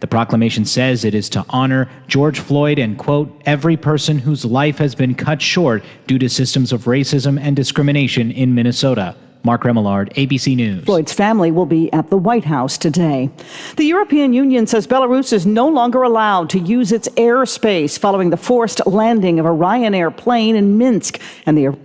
The proclamation says it is to honor George Floyd and, quote, every person whose life has been cut short due to systems of racism and discrimination in Minnesota. Mark Remillard, ABC News. Floyd's family will be at the White House today. The European Union says Belarus is no longer allowed to use its airspace following the forced landing of a Ryanair plane in Minsk and the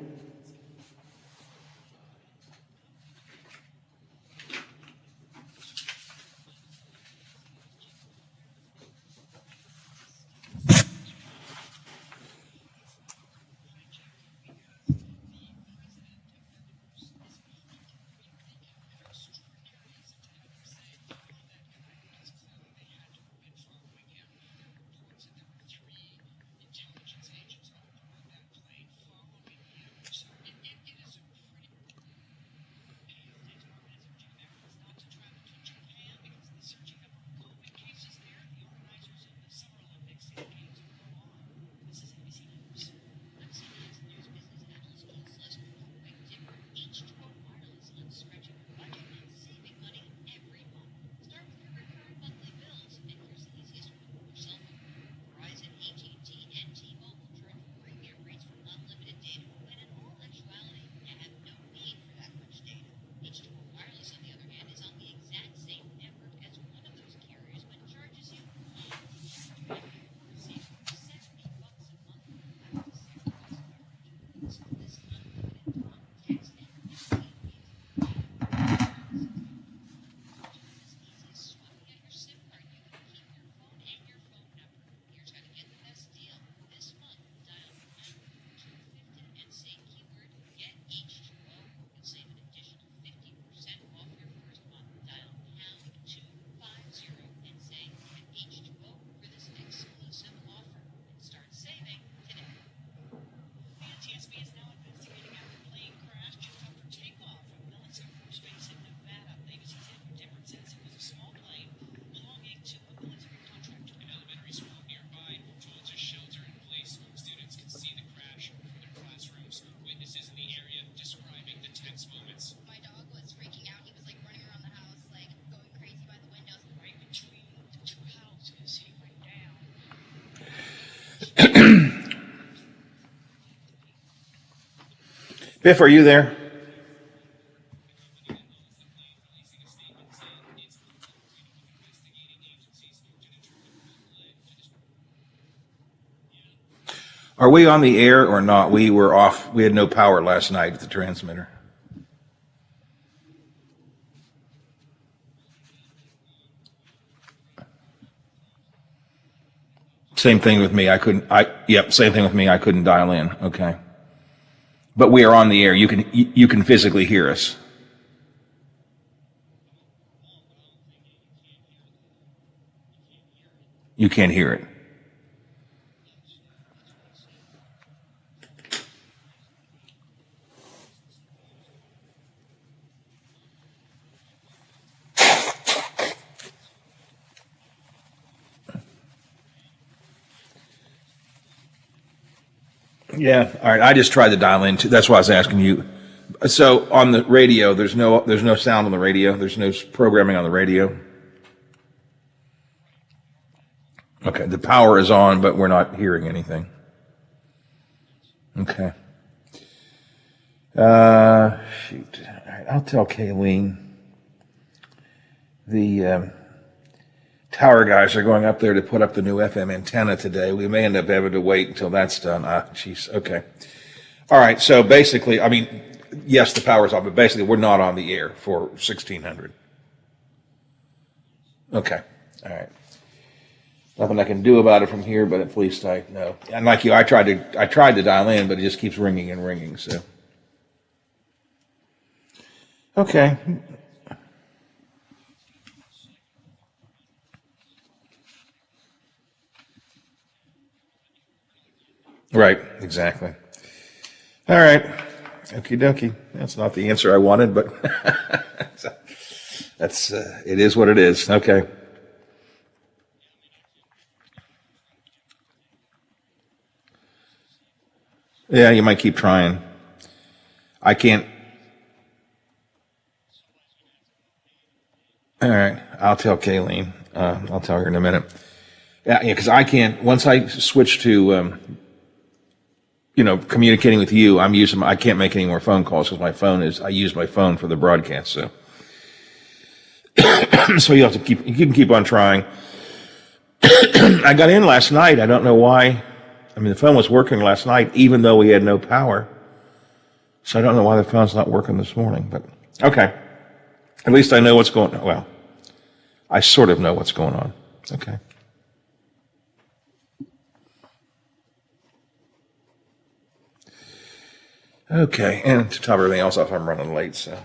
Biff, are you there? Are we on the air or not? We were off. We had no power last night at the transmitter. Same thing with me. Same thing with me. I couldn't dial in. Okay. But we are on the air. You can physically hear us. You can't hear it. Yeah, all right. I just tried to dial in too. That's why I was asking you. So on the radio, there's no sound on the radio. There's no programming on the radio. Okay, the power is on, but we're not hearing anything. Okay. Shoot. All right, I'll tell Kayleen. The tower guys are going up there to put up the new FM antenna today. We may end up having to wait until that's done. Jeez. Okay. All right. So basically, I mean, yes, the power's on, but basically we're not on the air for 1600. Okay. All right. Nothing I can do about it from here, but at least I know. And like you, I tried to dial in, but it just keeps ringing and ringing. So. Okay. Right, exactly. All right, okie dokie. That's not the answer I wanted, but that's it is what it is. Okay. Yeah, you might keep trying. I can't. All right, I'll tell Kayleen. I'll tell her in a minute. Yeah, because I can't, once I switch to, communicating with you, I can't make any more phone calls because I use my phone for the broadcast, so. So you can keep on trying. I got in last night. I don't know why. The phone was working last night, even though we had no power. So I don't know why the phone's not working this morning, but okay. At least I know what's going on. Well, I sort of know what's going on. Okay. Okay, and to top everything else off, I'm running late, so.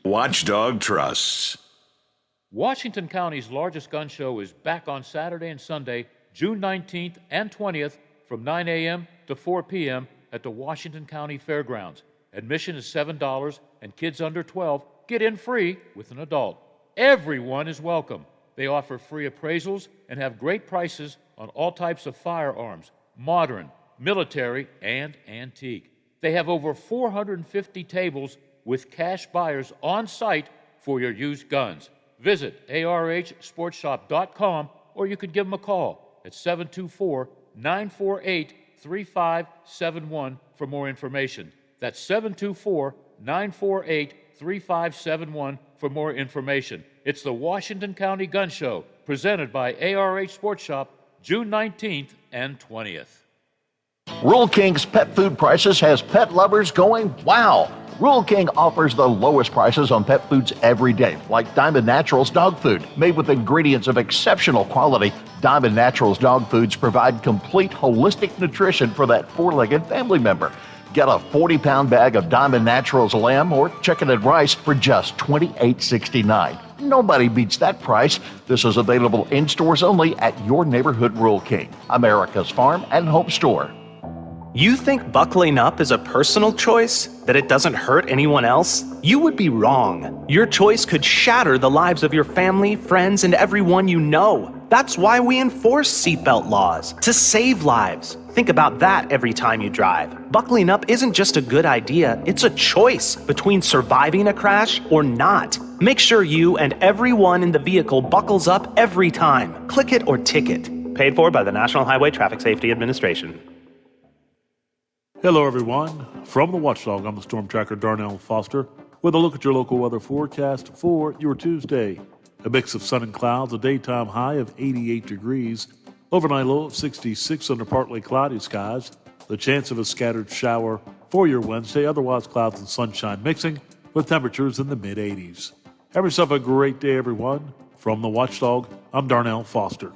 Watchdog Trusts. Washington County's largest gun show is back on Saturday and Sunday, June 19th and 20th from 9 a.m. to 4 p.m. at the Washington County Fairgrounds. Admission is $7 and kids under 12 get in free with an adult. Everyone is welcome. They offer free appraisals and have great prices on all types of firearms, modern, military, and antique. They have over 450 tables with cash buyers on site for your used guns. Visit arhsportshop.com or you could give them a call at 724-948-3571 for more information. That's 724-948-3571 for more information. It's the Washington County Gun Show, presented by ARH Sports Shop, June 19th and 20th. Rural King's pet food prices has pet lovers going wow. Rural King offers the lowest prices on pet foods every day, like Diamond Naturals dog food. Made with ingredients of exceptional quality, Diamond Naturals dog foods provide complete holistic nutrition for that four-legged family member. Get a 40-pound bag of Diamond Naturals lamb or chicken and rice for just $28.69. Nobody beats that price. This is available in stores only at your neighborhood Rural King, America's farm and home store. You think buckling up is a personal choice? That it doesn't hurt anyone else? You would be wrong. Your choice could shatter the lives of your family, friends, and everyone you know. That's why we enforce seatbelt laws, to save lives. Think about that every time you drive. Buckling up isn't just a good idea, it's a choice between surviving a crash or not. Make sure you and everyone in the vehicle buckles up every time. Click it or ticket. Paid for by the National Highway Traffic Safety Administration. Hello, everyone. From the Watchdog, I'm the Storm Tracker Darnell Foster with a look at your local weather forecast for your Tuesday. A mix of sun and clouds, a daytime high of 88 degrees, overnight low of 66 under partly cloudy skies, the chance of a scattered shower for your Wednesday, otherwise clouds and sunshine mixing with temperatures in the mid-80s. Have yourself a great day, everyone. From the Watchdog, I'm Darnell Foster.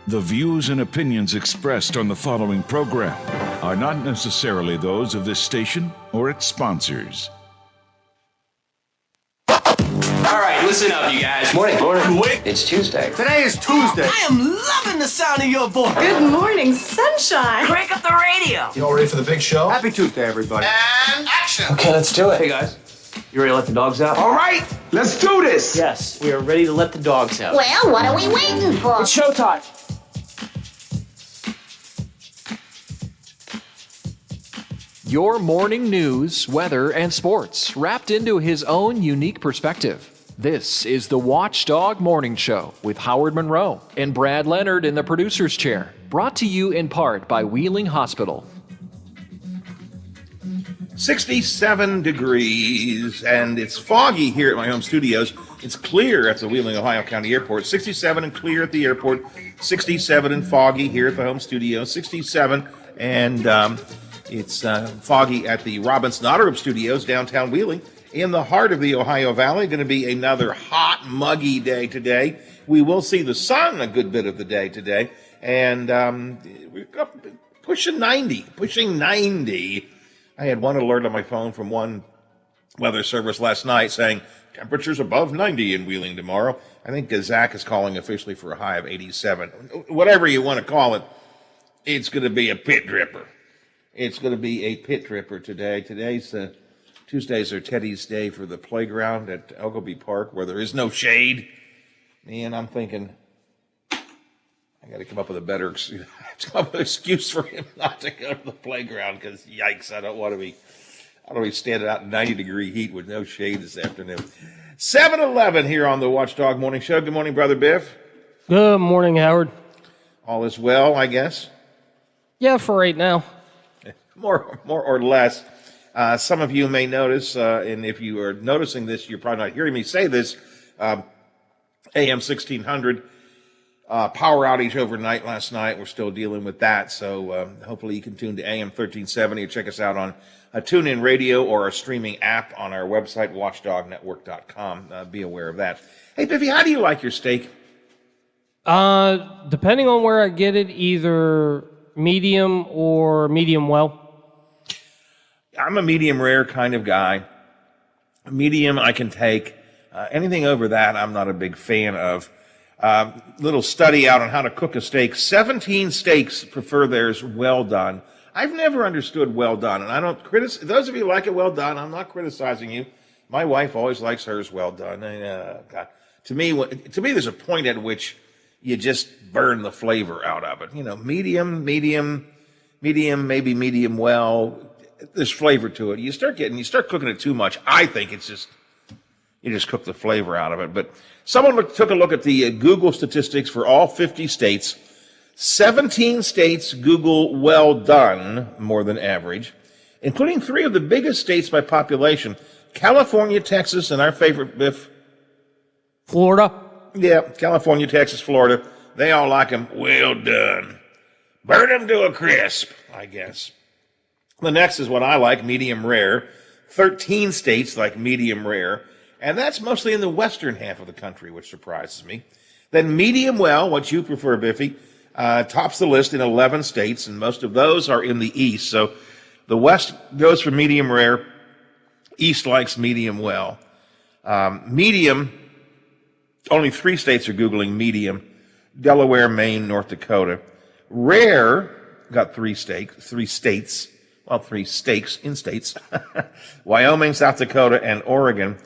The views and opinions expressed on the following program are not necessarily those of this station or its sponsors. All right, listen up, you guys. Morning. Wait. It's Tuesday. Today is Tuesday. I am loving the sound of your voice. Good morning, sunshine. Crank up the radio. You all ready for the big show? Happy Tuesday, everybody. And action. Okay, let's do it. Hey, guys. You ready to let the dogs out? All right, let's do this. Yes, we are ready to let the dogs out. Well, what are we waiting for? It's showtime. Your morning news, weather, and sports wrapped into his own unique perspective. This is the Watchdog Morning Show with Howard Monroe and Brad Leonard in the producer's chair. Brought to you in part by Wheeling Hospital. 67 degrees, and it's foggy here at my home studios. It's clear at the Wheeling, Ohio County Airport. 67 and clear at the airport. 67 and foggy here at the home studio. 67 and it's foggy at the Robinson Auto Group Studios, downtown Wheeling. In the heart of the Ohio Valley, going to be another hot, muggy day today We will see the sun a good bit of the day today, and we're up pushing 90. I had one alert on my phone from one weather service last night saying temperatures above 90 in Wheeling tomorrow. I think Zach is calling officially for a high of 87. Whatever you want to call it, it's going to be a pit dripper. It's going to be a pit dripper today. Tuesdays are Teddy's Day for the playground at Elgobee Park, where there is no shade. And I'm thinking, I got to come up with a better excuse for him not to go to the playground, because yikes, I don't want to be standing out in 90-degree heat with no shade this afternoon. 7-11 here on the Watchdog Morning Show. Good morning, Brother Biff. Good morning, Howard. All is well, I guess? Yeah, for right now. More or less. Some of you may notice, and if you are noticing this, you're probably not hearing me say this, AM 1600 power outage overnight last night. We're still dealing with that, so hopefully you can tune to AM 1370 or check us out on a TuneIn Radio or a streaming app on our website, watchdognetwork.com. Be aware of that. Hey, Biffy, how do you like your steak? Depending on where I get it, either medium or medium well. I'm a medium rare kind of guy. Medium I can take. Anything over that, I'm not a big fan of. Little study out on how to cook a steak. 17 steaks prefer theirs well done. I've never understood well done, and I don't criticize. Those of you who like it well done, I'm not criticizing you. My wife always likes hers well done. God. To me, there's a point at which you just burn the flavor out of it. Medium, maybe medium well. There's flavor to it. You start cooking it too much. I think it's just, you just cook the flavor out of it. But someone took a look at the Google statistics for all 50 states. 17 states Google well done more than average, including 3 of the biggest states by population: California, Texas, and our favorite, Biff, Florida. Yeah, California, Texas, Florida. They all like them well done. Burn them to a crisp, I guess. The next is what I like, medium rare. 13 states like medium rare, and that's mostly in the western half of the country, which surprises me. Then medium well, what you prefer, Biffy, tops the list in 11 states, and most of those are in the east. So the west goes for medium rare. East likes medium well. Medium, only 3 states are Googling medium: Delaware, Maine, North Dakota. Rare got 3 states. Well, 3 steaks in states. Wyoming, South Dakota, and Oregon.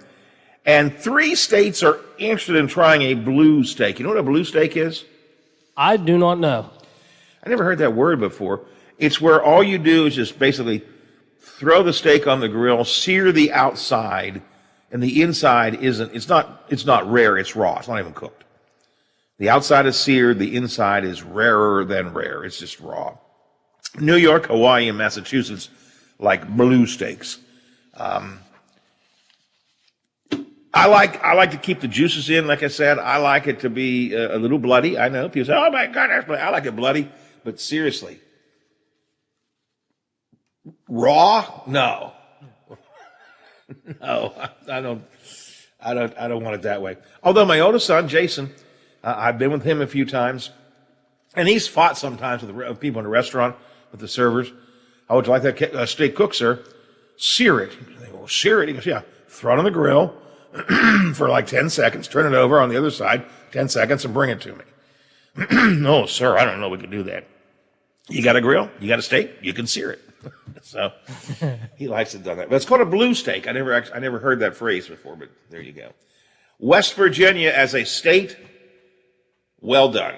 And 3 states are interested in trying a blue steak. You know what a blue steak is? I do not know. I never heard that word before. It's where all you do is just basically throw the steak on the grill, sear the outside, and the inside it's not rare, it's raw. It's not even cooked. The outside is seared, the inside is rarer than rare. It's just raw. New York, Hawaii, and Massachusetts like blue steaks. I like to keep the juices in. Like I said, I like it to be a little bloody. I know people say, "Oh my God, that's bloody." I like it bloody, but seriously, raw? No, no, I don't want it that way. Although my oldest son, Jason, I've been with him a few times, and he's fought sometimes with people in the restaurant, with the servers. "How would you like that steak cooked, sir?" "Sear it." They go, "Sear it?" He goes, "Yeah, throw it on the grill for like 10 seconds, turn it over on the other side, 10 seconds, and bring it to me." "No, sir, I don't know we can do that." You got a grill, you got a steak, you can sear it. So he likes it done that. But it's called a blue steak. I never heard that phrase before, but there you go. West Virginia as a state, well done.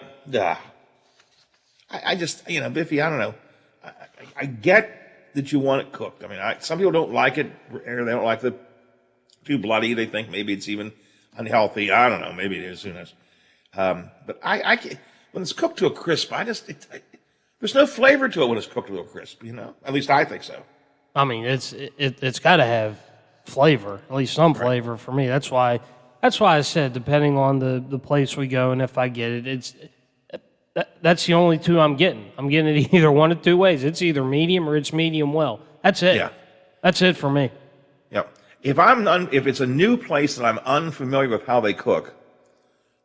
I just, Biffy, I don't know. I get that you want it cooked. I mean, some people don't like it, or they don't like the too bloody. They think maybe it's even unhealthy. I don't know. Maybe it is. Who knows? But I can't, when it's cooked to a crisp, there's no flavor to it when it's cooked to a crisp. At least I think so. I mean, it's got to have flavor, at least some flavor for me. That's why I said depending on the place we go and if I get it, that's the only 2 I'm getting. I'm getting it either one of 2 ways. It's either medium or it's medium well. That's it. Yeah. That's it for me. Yep. If it's a new place that I'm unfamiliar with how they cook,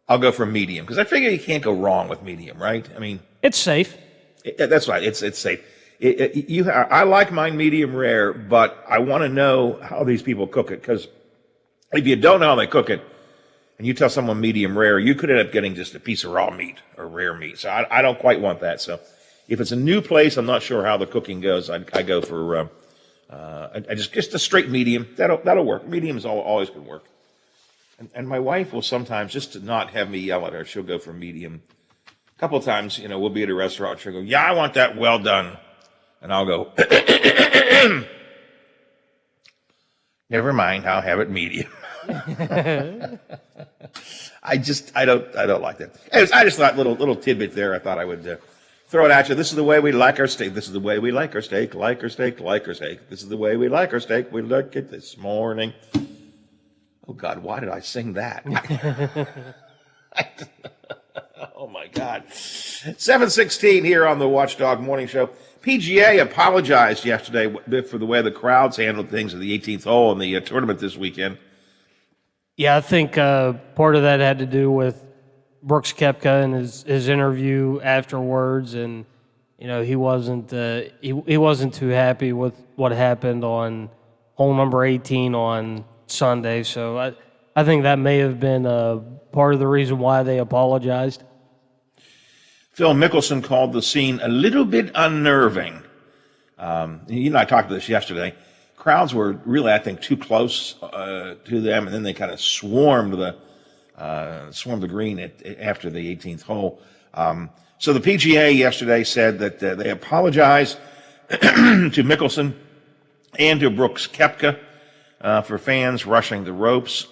I'll go for medium because I figure you can't go wrong with medium, right? I mean, It's safe. that's right. It's safe. I like mine medium rare, but I want to know how these people cook it because if you don't know how they cook it and you tell someone medium rare, you could end up getting just a piece of raw meat or rare meat. So I don't quite want that. So if it's a new place, I'm not sure how the cooking goes. I go for just a straight medium. That'll work. Medium is always going to work. And my wife will sometimes, just to not have me yell at her, she'll go for medium. A couple of times, we'll be at a restaurant. She'll go, "Yeah, I want that well done," and I'll go, "Never mind, I'll have it medium." I don't like that. Anyways, I just thought little tidbit there. I thought I would throw it at you. This is the way we like our steak. This is the way we like our steak. Like our steak. Like our steak. This is the way we like our steak. We like it this morning. Oh God, why did I sing that? Oh my God. 7:16 here on the Watchdog Morning Show. PGA apologized yesterday for the way the crowds handled things at the 18th hole in the tournament this weekend. Yeah, I think part of that had to do with Brooks Koepka and his interview afterwards, and he wasn't he wasn't too happy with what happened on hole number 18 on Sunday. So I think that may have been part of the reason why they apologized. Phil Mickelson called the scene a little bit unnerving. You and I talked about this yesterday. Crowds were really, I think, too close to them, and then they kind of swarmed the green after the 18th hole. So the PGA yesterday said that they apologized to Mickelson and to Brooks Koepka for fans rushing the ropes.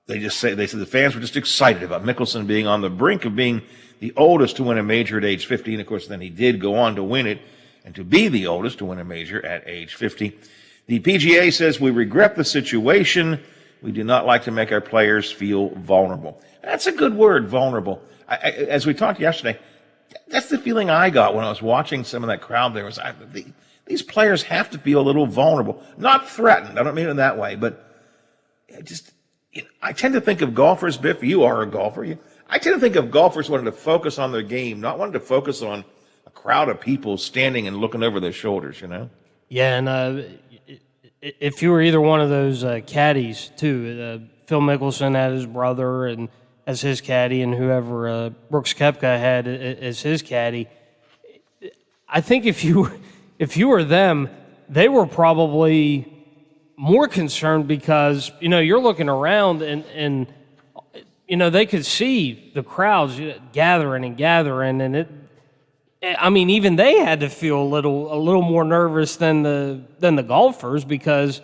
They said the fans were just excited about Mickelson being on the brink of being the oldest to win a major at age 50. And of course, then he did go on to win it and to be the oldest to win a major at age 50. The PGA says, "We regret the situation. We do not like to make our players feel vulnerable." That's a good word, vulnerable. As we talked yesterday, that's the feeling I got when I was watching some of that crowd there. These players have to feel a little vulnerable, not threatened. I don't mean it that way, but I tend to think of golfers, Biff, you are a golfer. I tend to think of golfers wanting to focus on their game, not wanting to focus on a crowd of people standing and looking over their shoulders, Yeah, and if you were either one of those caddies, too, Phil Mickelson had his brother and as his caddy, and whoever Brooks Koepka had as his caddy, I think if you were them, they were probably more concerned because, you're looking around and they could see the crowds gathering, and even they had to feel a little more nervous than the golfers because,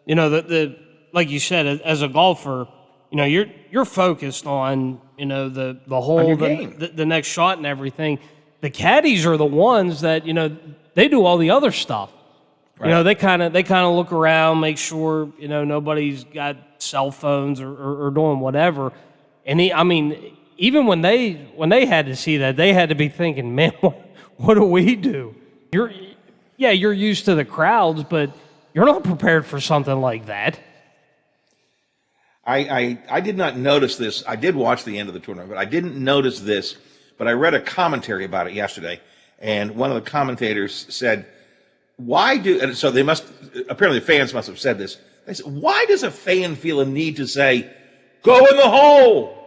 like you said, as a golfer, you're focused on, the hole, the next shot and everything. The caddies are the ones that, they do all the other stuff. Right. They kind of look around, make sure, nobody's got cell phones or doing whatever. And even when they had to see that, they had to be thinking, man, what do we do? You're used to the crowds, but you're not prepared for something like that. I did not notice this. I did watch the end of the tournament, but I didn't notice this. But I read a commentary about it yesterday, and one of the commentators said, and so apparently the fans must have said this. They said, why does a fan feel a need to say, "Go in the hole"?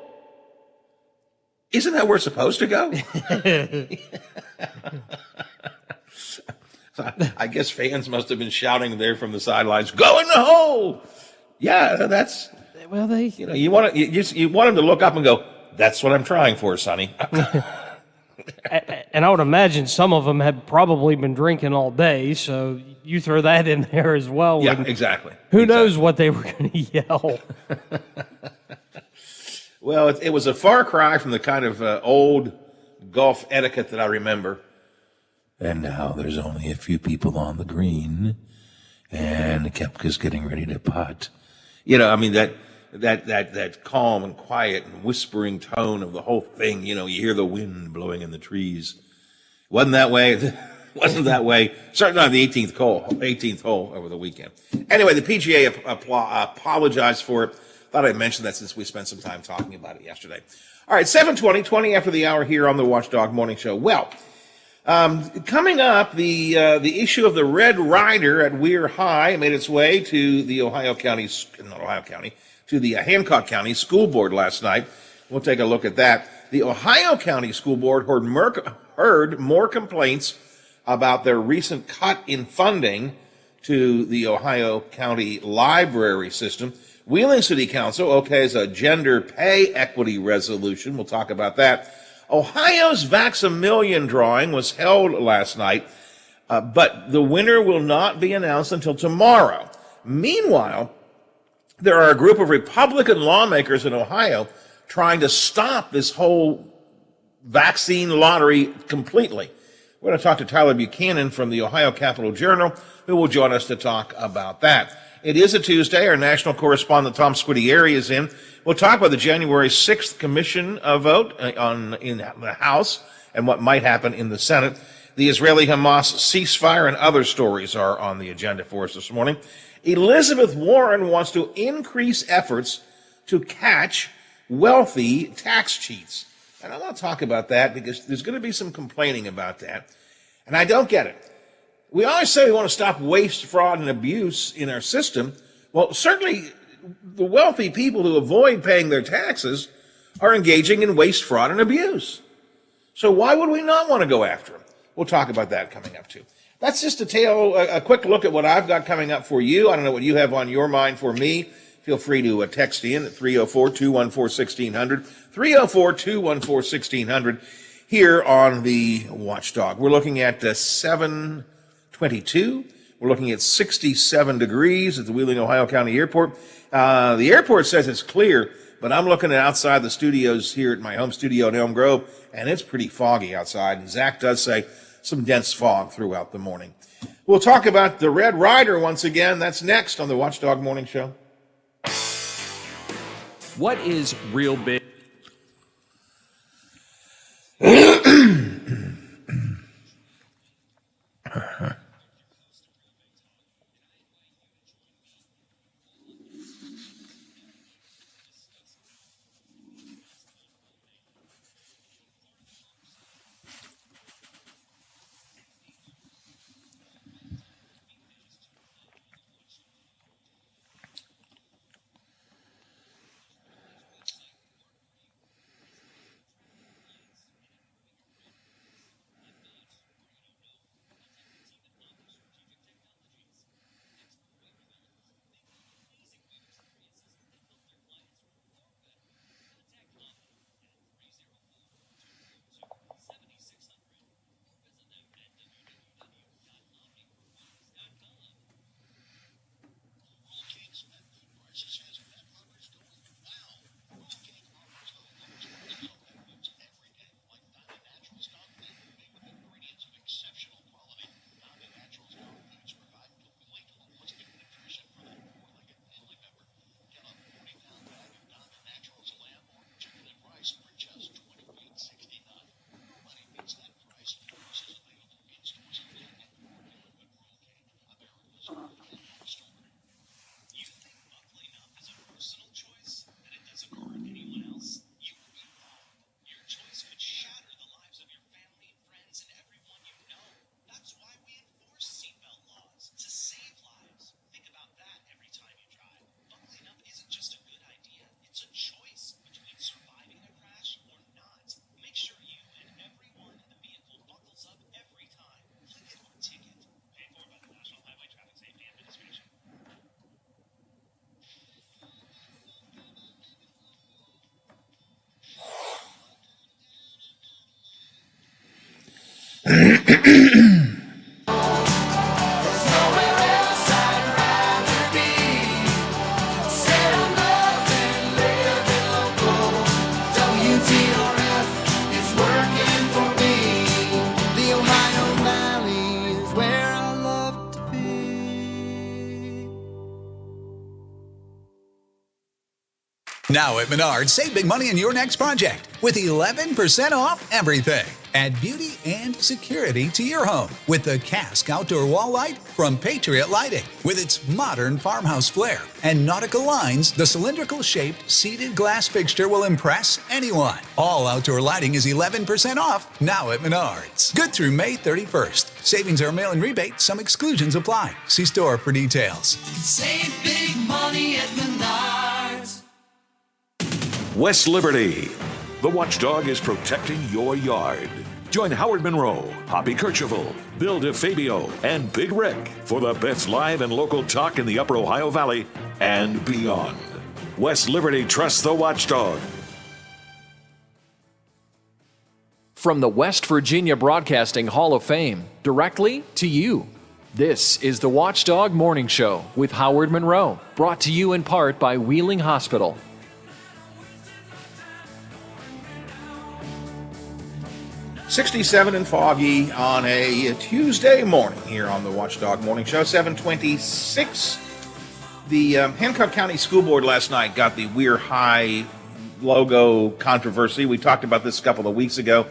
Isn't that where we're supposed to go? So I guess fans must have been shouting there from the sidelines, "Go in the hole!" Yeah, that's well. You want them to look up and go, "That's what I'm trying for, Sonny." And I would imagine some of them had probably been drinking all day, so you throw that in there as well. Yeah, exactly. Who knows what they were going to yell? Well, it was a far cry from the kind of old golf etiquette that I remember. And now there's only a few people on the green, and Koepka's getting ready to putt. That calm and quiet and whispering tone of the whole thing. You hear the wind blowing in the trees. Wasn't that way. Certainly not the 18th hole over the weekend. Anyway, the PGA apologized for it. thought I'd mention that since we spent some time talking about it yesterday. All right, 7:20, 20 after the hour here on the Watchdog Morning Show. Well, coming up, the issue of the Red Rider at Weir High made its way to the to the Hancock County School Board last night. We'll take a look at that. The Ohio County School Board heard more complaints about their recent cut in funding to the Ohio County Library System. Wheeling City Council okays a gender pay equity resolution. We'll talk about that. Ohio's Vax-A-Million drawing was held last night, but the winner will not be announced until tomorrow. Meanwhile, there are a group of Republican lawmakers in Ohio trying to stop this whole vaccine lottery completely. We're going to talk to Tyler Buchanan from the Ohio Capitol Journal, who will join us to talk about that. It is a Tuesday. Our national correspondent Tom Squitieri is in. We'll talk about the January 6th commission vote in the House and what might happen in the Senate. The Israeli-Hamas ceasefire and other stories are on the agenda for us this morning. Elizabeth Warren wants to increase efforts to catch wealthy tax cheats. And I want to talk about that because there's going to be some complaining about that. And I don't get it. We always say we want to stop waste, fraud, and abuse in our system. Well, certainly the wealthy people who avoid paying their taxes are engaging in waste, fraud, and abuse. So why would we not want to go after them? We'll talk about that coming up, too. That's just a quick look at what I've got coming up for you. I don't know what you have on your mind for me. Feel free to text in at 304-214-1600, 304-214-1600 here on the Watchdog. We're looking at 7:22. We're looking at 67 degrees at the Wheeling, Ohio County Airport. The airport says it's clear, but I'm looking at outside the studios here at my home studio in Elm Grove, and it's pretty foggy outside. And Zach does say some dense fog throughout the morning. We'll talk about the Red Rider once again. That's next on the Watchdog Morning Show. What is real big? Now at Menards, save big money on your next project with 11% off everything. Add beauty and security to your home with the Cask Outdoor Wall Light from Patriot Lighting. With its modern farmhouse flair and nautical lines, the cylindrical-shaped seated glass fixture will impress anyone. All outdoor lighting is 11% off now at Menards. Good through May 31st. Savings are mail-in rebate. Some exclusions apply. See store for details. Save big money at Menards. West Liberty. The Watchdog is protecting your yard. Join Howard Monroe, Hoppy Kercheval, Bill DeFabio, and Big Rick for the best live and local talk in the Upper Ohio Valley and beyond. West Liberty trusts the Watchdog. From the West Virginia Broadcasting Hall of Fame, directly to you. This is the Watchdog Morning Show with Howard Monroe, brought to you in part by Wheeling Hospital. 67 and foggy on a Tuesday morning here on the Watchdog Morning Show, 726. The Hancock County School Board last night got the We're High logo controversy. We talked about this a couple of weeks ago.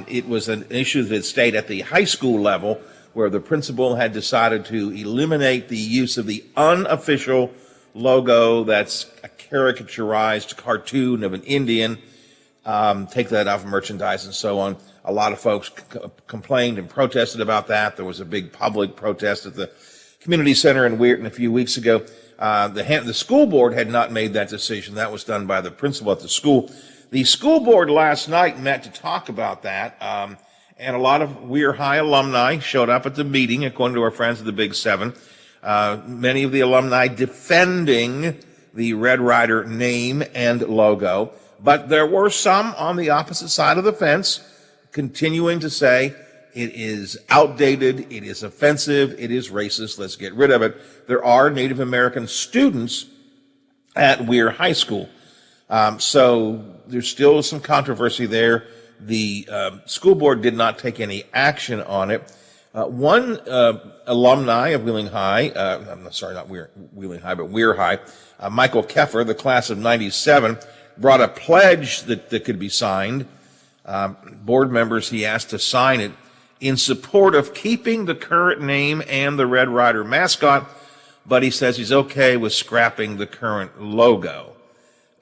It was an issue that stayed at the high school level where the principal had decided to eliminate the use of the unofficial logo that's a caricaturized cartoon of an Indian, take that off of merchandise and so on. A lot of folks complained and protested about that. There was a big public protest at the community center in Weirton a few weeks ago. The school board had not made that decision. That was done by the principal at the school. The school board last night met to talk about that, and a lot of We're High alumni showed up at the meeting, according to our friends at the Big Seven. Many of the alumni defending the Red Ryder name and logo, but there were some on the opposite side of the fence continuing to say it is outdated, it is offensive, it is racist, let's get rid of it. There are Native American students at Weir High School. So there's still some controversy there. The school board did not take any action on it. One alumni of Wheeling High, I'm sorry, not Wheeling High, but Weir High, Michael Keffer, the class of 97, brought a pledge that could be signed. Board members, he asked to sign it in support of keeping the current name and the Red Ryder mascot, but he says he's okay with scrapping the current logo.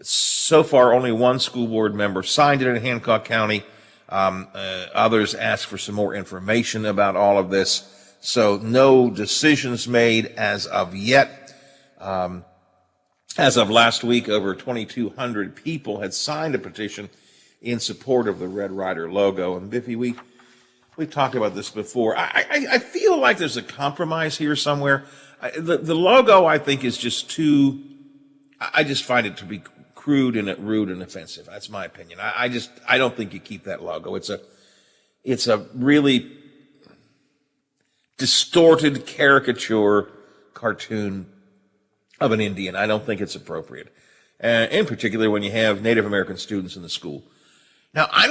So far, only one school board member signed it in Hancock County. Others asked for some more information about all of this. So no decisions made as of yet. As of last week, over 2,200 people had signed a petition in support of the Red Ryder logo. And Biffy, we've talked about this before. I feel like there's a compromise here somewhere. The logo, I think, is just too, I just find it to be crude and rude and offensive. That's my opinion. I don't think you keep that logo. It's a really distorted caricature cartoon of an Indian. I don't think it's appropriate. In particular when you have Native American students in the school. Now, I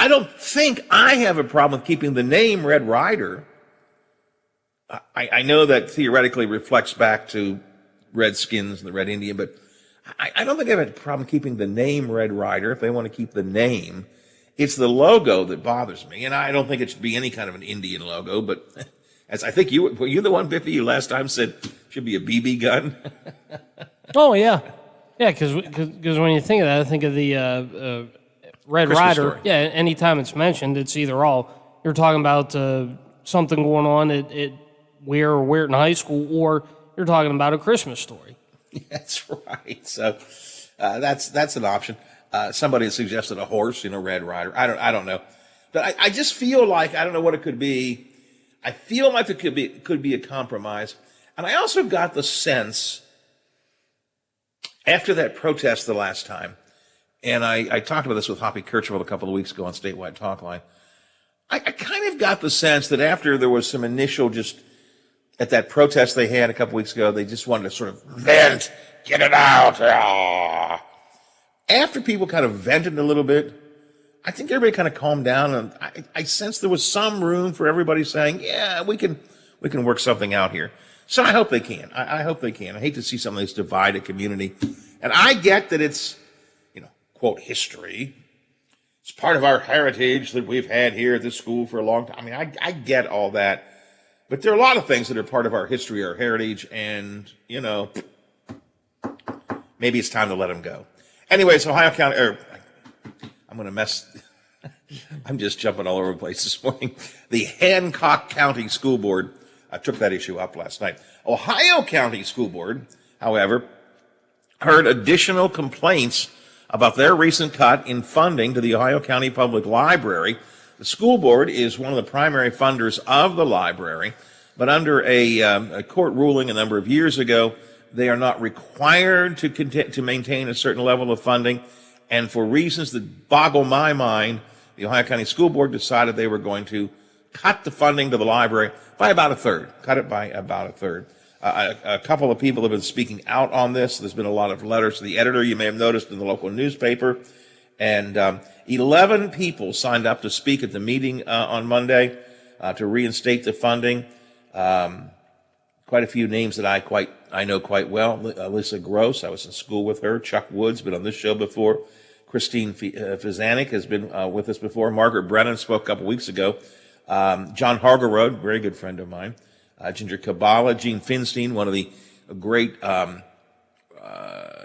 don't think I have a problem with keeping the name Red Ryder. I know that theoretically reflects back to Redskins and the Red Indian, but I don't think I have a problem keeping the name Red Ryder if they want to keep the name. It's the logo that bothers me, and I don't think it should be any kind of an Indian logo, but as I think were you the one, Biffy, you last time said it should be a BB gun? Oh, yeah. Yeah, because when you think of that, I think of the Red Christmas Ryder. Story. Yeah, anytime it's mentioned, it's either all. You're talking about something going on at Weirton High School, or you're talking about A Christmas Story. That's right. So that's an option. Somebody suggested a horse, Red Ryder. I don't know, but I just feel like I don't know what it could be. I feel like it could be a compromise, and I also got the sense after that protest the last time, and I talked about this with Hoppy Kercheval a couple of weeks ago on Statewide Talk Line. I kind of got the sense that after there was some initial at that protest they had a couple weeks ago, they just wanted to sort of vent, get it out. After people kind of vented a little bit, I think everybody kind of calmed down, and I sensed there was some room for everybody saying, yeah, we can work something out here. So I hope they can. I hope they can. I hate to see some of this divided community. And I get that it's, quote, history. It's part of our heritage that we've had here at this school for a long time. I mean, I get all that. But there are a lot of things that are part of our history, our heritage, and, maybe it's time to let them go. Anyways, Ohio County, I'm going to mess, I'm just jumping all over the place this morning. The Hancock County School Board took that issue up last night. Ohio County School Board, however, heard additional complaints about their recent cut in funding to the Ohio County Public Library. The school board is one of the primary funders of the library, but under a court ruling a number of years ago, they are not required to maintain a certain level of funding. And for reasons that boggle my mind, the Ohio County School Board decided they were going to cut the funding to the library by about a third. Cut it by about a third. A couple of people have been speaking out on this. There's been a lot of letters to the editor, you may have noticed, in the local newspaper. And 11 people signed up to speak at the meeting on Monday to reinstate the funding. Quite a few names that I know quite well. Lisa Gross, I was in school with her. Chuck Woods, been on this show before. Christine Fizanik has been with us before. Margaret Brennan spoke a couple weeks ago. John Hargerode, very good friend of mine. Ginger Kabbalah, Gene Finstein, one of the great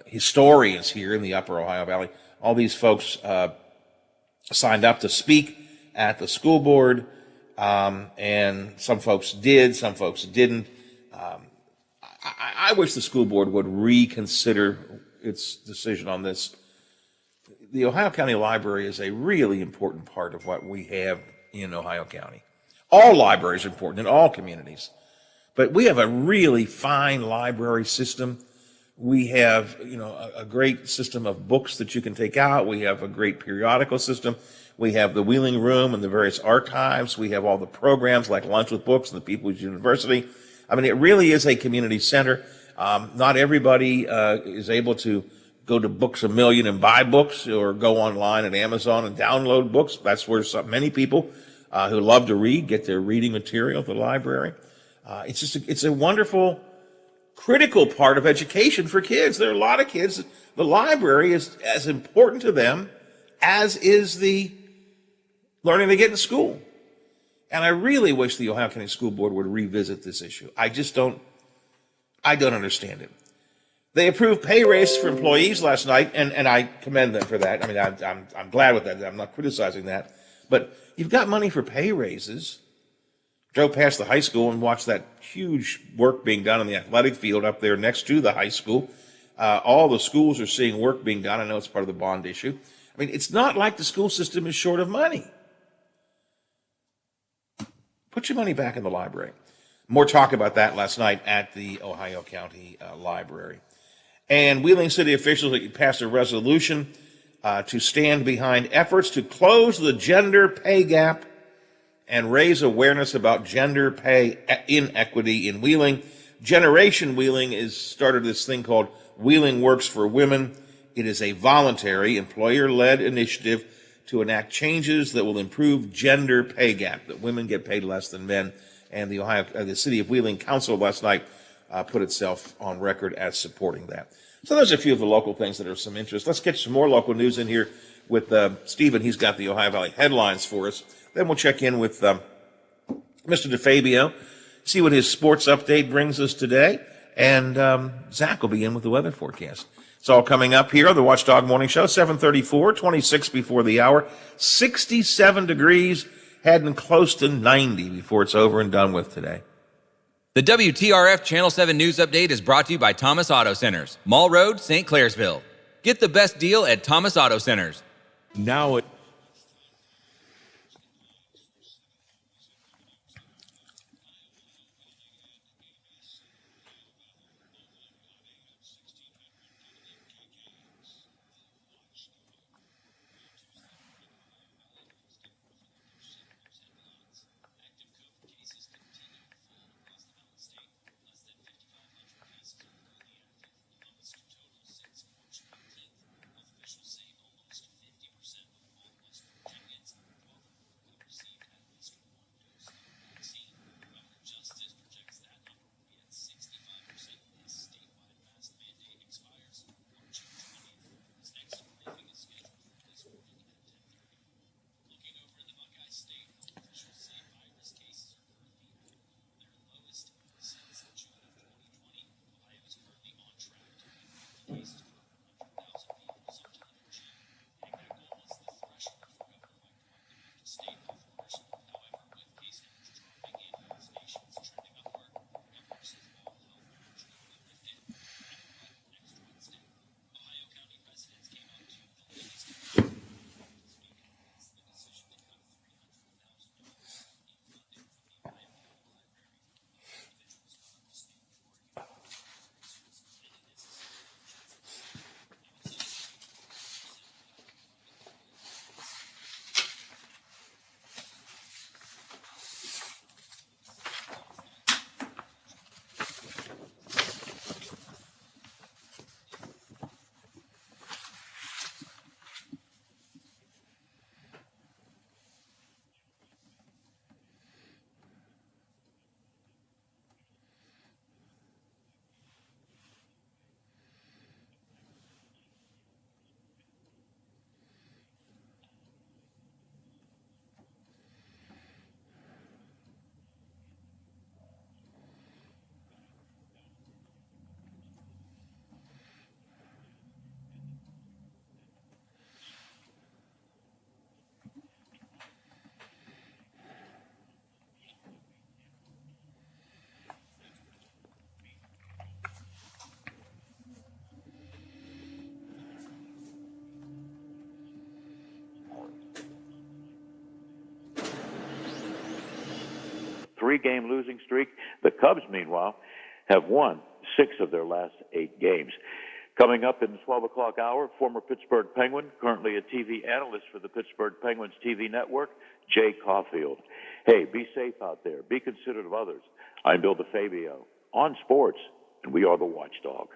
historians here in the Upper Ohio Valley. All these folks signed up to speak at the school board, and some folks did, some folks didn't. I wish the school board would reconsider its decision on this. The Ohio County Library is a really important part of what we have in Ohio County. All libraries are important in all communities. But we have a really fine library system. We have, a great system of books that you can take out. We have a great periodical system. We have the Wheeling Room and the various archives. We have all the programs like Lunch with Books and the People's University. I mean, it really is a community center. Not everybody is able to go to Books A Million and buy books, or go online at Amazon and download books. That's where many people who love to read get their reading material at the library. It's a wonderful, critical part of education for kids. There are a lot of kids. The library is as important to them as is the learning they get in school. And I really wish the Ohio County School Board would revisit this issue. I don't understand it. They approved pay raises for employees last night, and I commend them for that. I mean, I'm glad with that. I'm not criticizing that. But you've got money for pay raises. Drove past the high school and watched that huge work being done in the athletic field up there next to the high school. All the schools are seeing work being done. I know it's part of the bond issue. I mean, it's not like the school system is short of money. Put your money back in the library. More talk about that last night at the Ohio County Library. And Wheeling City officials passed a resolution to stand behind efforts to close the gender pay gap and raise awareness about gender pay inequity in Wheeling. Generation Wheeling has started this thing called Wheeling Works for Women. It is a voluntary, employer-led initiative to enact changes that will improve gender pay gap, that women get paid less than men. And the City of Wheeling Council last night put itself on record as supporting that. So those are a few of the local things that are of some interest. Let's get some more local news in here with Stephen. He's got the Ohio Valley headlines for us. Then we'll check in with Mr. DeFabio, see what his sports update brings us today. And Zach will be in with the weather forecast. It's all coming up here on the Watchdog Morning Show, 7:34, 26 before the hour, 67 degrees, heading close to 90 before it's over and done with today. The WTRF Channel 7 News Update is brought to you by Thomas Auto Centers, Mall Road, St. Clairsville. Get the best deal at Thomas Auto Centers. Now it 3-game losing streak. The Cubs, meanwhile, have won 6 of their last 8 games. Coming up in the 12 o'clock hour, former Pittsburgh Penguin, currently a TV analyst for the Pittsburgh Penguins TV network, Jay Caulfield. Hey, be safe out there. Be considerate of others. I'm Bill DeFabio on sports, and we are the Watchdog.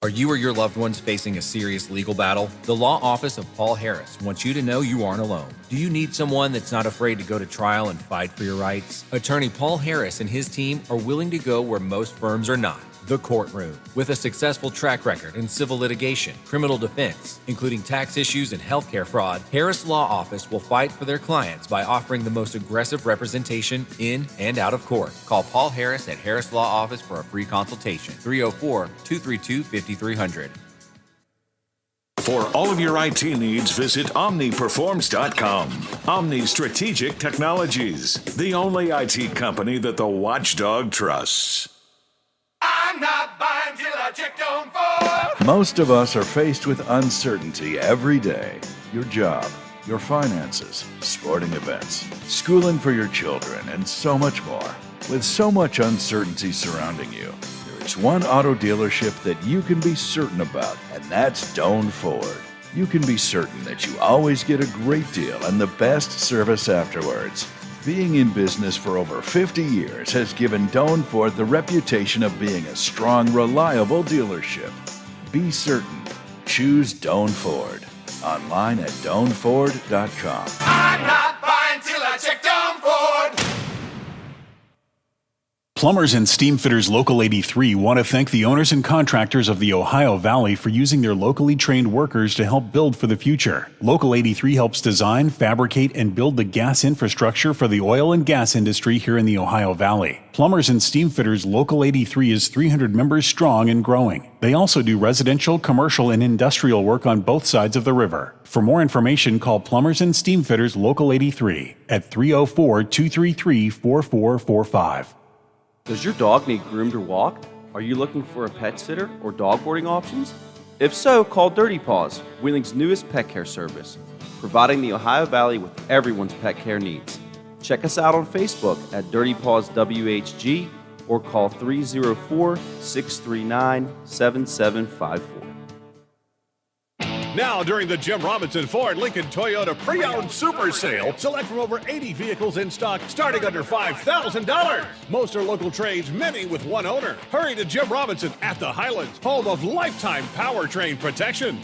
Are you or your loved ones facing a serious legal battle? The law office of Paul Harris wants you to know you aren't alone. Do you need someone that's not afraid to go to trial and fight for your rights? Attorney Paul Harris and his team are willing to go where most firms are not. The courtroom. With a successful track record in civil litigation, criminal defense, including tax issues and healthcare fraud, Harris Law Office will fight for their clients by offering the most aggressive representation in and out of court. Call Paul Harris at Harris Law Office for a free consultation. 304-232-5300. For all of your IT needs, visit OmniPerforms.com. Omni Strategic Technologies, the only IT company that the Watchdog trusts. I'm not buying till I check on Ford. Most of us are faced with uncertainty every day. Your job, your finances, sporting events, schooling for your children, and so much more. With so much uncertainty surrounding you, there is one auto dealership that you can be certain about, and that's Doan Ford. You can be certain that you always get a great deal and the best service afterwards. Being in business for over 50 years has given Doan Ford the reputation of being a strong, reliable dealership. Be certain. Choose Doan Ford. Online at DoanFord.com. I'm not buying till I check on Ford. Plumbers and Steam Fitters Local 83 want to thank the owners and contractors of the Ohio Valley for using their locally trained workers to help build for the future. Local 83 helps design, fabricate, and build the gas infrastructure for the oil and gas industry here in the Ohio Valley. Plumbers and Steam Fitters Local 83 is 300 members strong and growing. They also do residential, commercial, and industrial work on both sides of the river. For more information, call Plumbers and Steam Fitters Local 83 at 304-233-4445. Does your dog need groomed or walked? Are you looking for a pet sitter or dog boarding options? If so, call Dirty Paws, Wheeling's newest pet care service, providing the Ohio Valley with everyone's pet care needs. Check us out on Facebook at Dirty Paws WHG or call 304-639-7754. Now, during the Jim Robinson Ford Lincoln Toyota Pre-Owned Super Sale, select from over 80 vehicles in stock starting under $5,000. Most are local trades, many with one owner. Hurry to Jim Robinson at the Highlands, home of lifetime powertrain protection.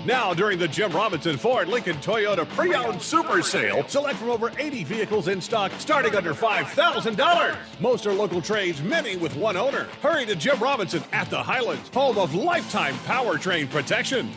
Now, during the Jim Robinson Ford Lincoln Toyota Pre-Owned Super Sale, select from over 80 vehicles in stock starting under $5,000. Most are local trades, many with one owner. Hurry to Jim Robinson at the Highlands, home of lifetime powertrain protection.